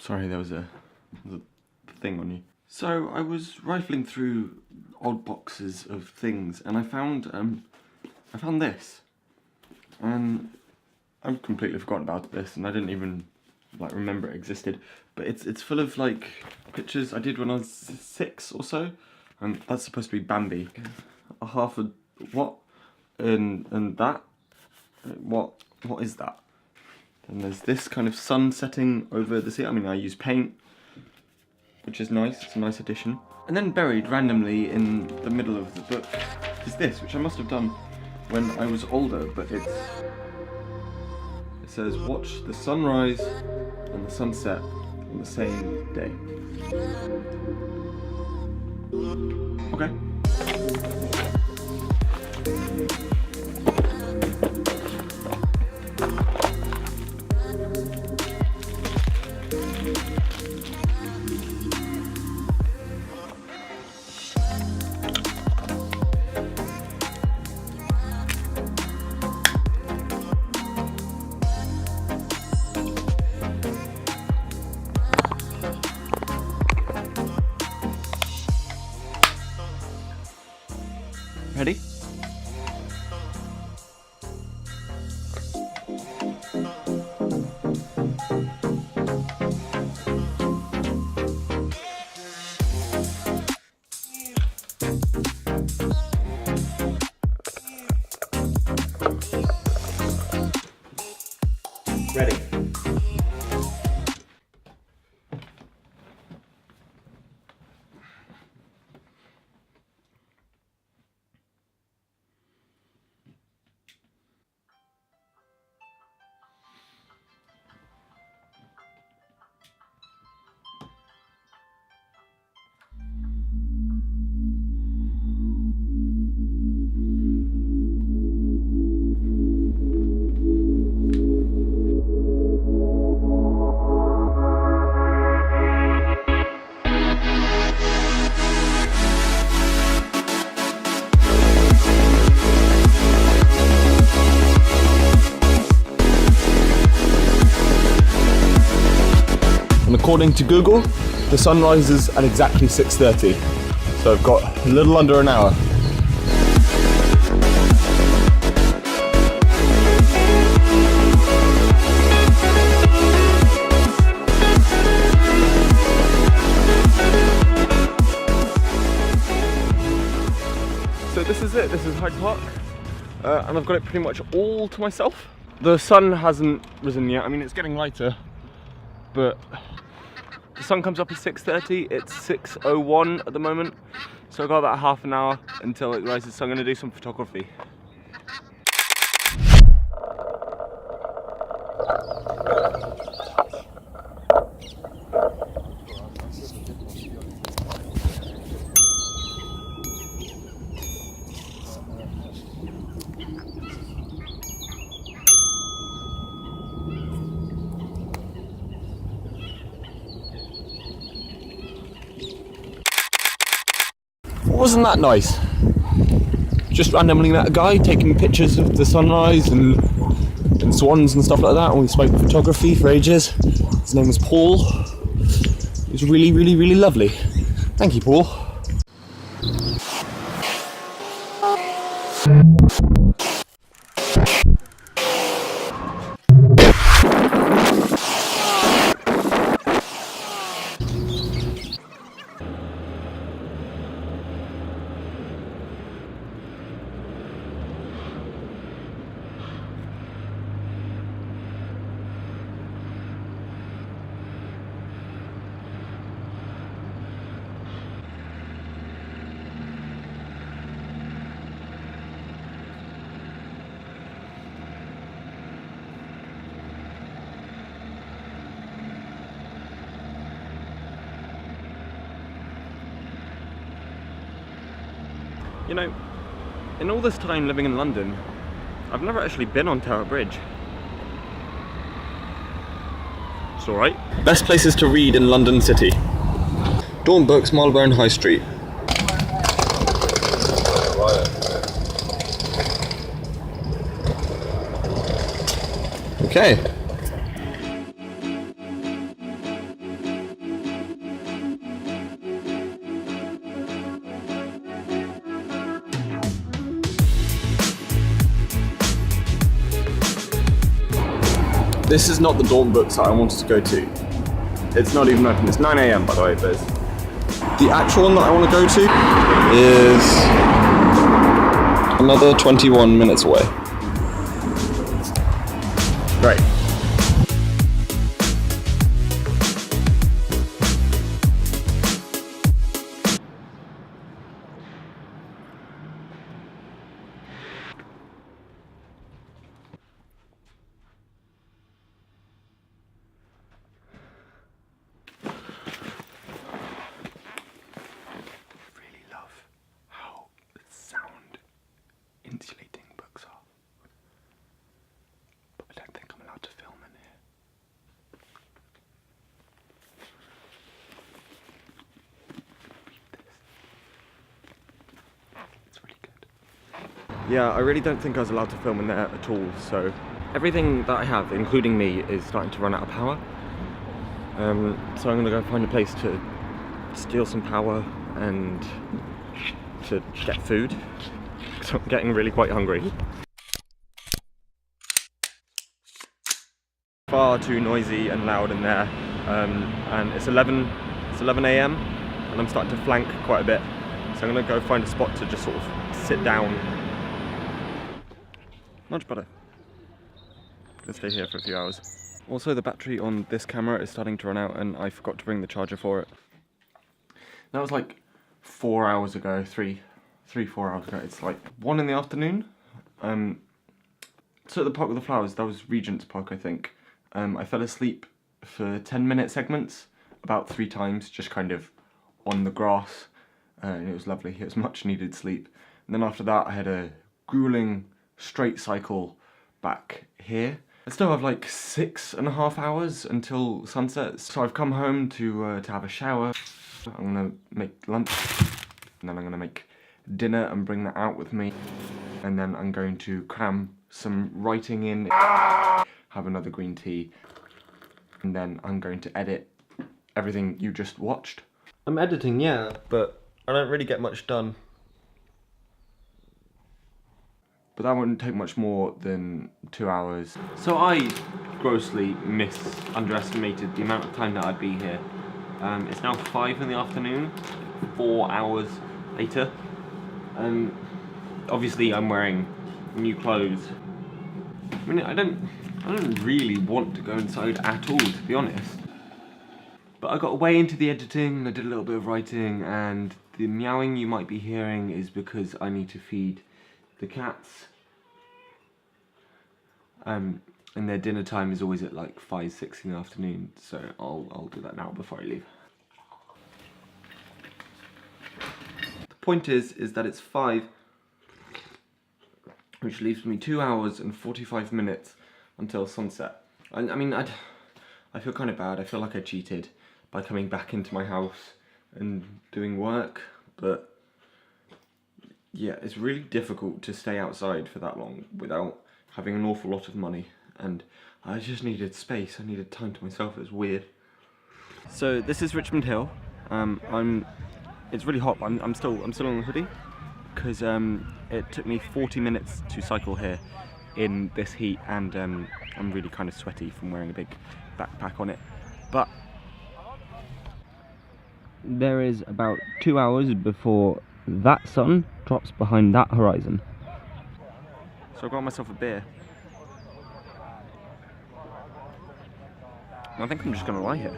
Sorry, there was a thing on you. So I was rifling through old boxes of things, and I found this, and I've completely forgotten about this, and I didn't even like remember it existed. But it's full of like pictures I did when I was 6 or so, and that's supposed to be Bambi. A half a what, and that. What is that? And there's this kind of sun setting over the sea. I mean, I use paint, which is nice. It's a nice addition. And then buried randomly in the middle of the book is this, which I must have done when I was older, but it says, watch the sunrise and the sunset on the same day. Okay. Ready? Ready. And according to Google, the sun rises at exactly 6:30. So I've got a little under an hour. So this is it, this is Hyde Park. And I've got it pretty much all to myself. The sun hasn't risen yet. I mean, it's getting lighter, but the sun comes up at 6:30, it's 6:01 at the moment, so I've got about half an hour until it rises, so I'm going to do some photography. Wasn't that nice? Just randomly met a guy taking pictures of the sunrise and swans and stuff like that, and we spoke photography for ages. His name was Paul. It was really, really, really lovely. Thank you, Paul. You know, in all this time living in London, I've never actually been on Tower Bridge. It's alright. Best places to read in London City. Dawn Books, Marylebone High Street. Okay. This is not the dawn books that I wanted to go to. It's not even open. It's 9 AM by the way, but the actual one that I want to go to is another 21 minutes away. Great. Insulating books are, but I don't think I'm allowed to film in here. It's really good. Yeah, I really don't think I was allowed to film in there at all, so everything that I have, including me, is starting to run out of power. So I'm gonna go find a place to steal some power and to get food. So I'm getting really quite hungry. Far too noisy and loud in there, and it's 11 AM, and I'm starting to flank quite a bit. So I'm gonna go find a spot to just sort of sit down. Much better. Gonna stay here for a few hours. Also, the battery on this camera is starting to run out, and I forgot to bring the charger for it. That was like 4 hours ago, 4 hours ago. It's like 1 in the afternoon. So at the Park with the Flowers, that was Regent's Park, I think. I fell asleep for 10-minute segments about 3 times, just kind of on the grass, and it was lovely. It was much needed sleep. And then after that, I had a grueling straight cycle back here. I still have like 6.5 hours until sunset, so I've come home to have a shower. I'm gonna make lunch, and then I'm gonna make dinner and bring that out with me, and then I'm going to cram some writing in, have another green tea, and then I'm going to edit everything you just watched. I'm editing, yeah, but I don't really get much done. But that wouldn't take much more than 2 hours. So I grossly underestimated the amount of time that I'd be here. It's now 5 in the afternoon, 4 hours later. Obviously I'm wearing new clothes. I mean, I don't really want to go inside at all, to be honest. But I got way into the editing, I did a little bit of writing, and the meowing you might be hearing is because I need to feed the cats. And their dinner time is always at like 5, 6 in the afternoon, so I'll do that now before I leave. The point is that it's 5, which leaves me 2 hours and 45 minutes until sunset. I mean, I feel kind of bad. I feel like I cheated by coming back into my house and doing work, but yeah, it's really difficult to stay outside for that long without having an awful lot of money, and I just needed space. I needed time to myself. It was weird. So this is Richmond Hill. It's really hot. I'm still in a hoodie because it took me 40 minutes to cycle here in this heat, and I'm really kind of sweaty from wearing a big backpack on it. But there is about 2 hours before that sun drops behind that horizon. So I got myself a beer. I think I'm just gonna lie here.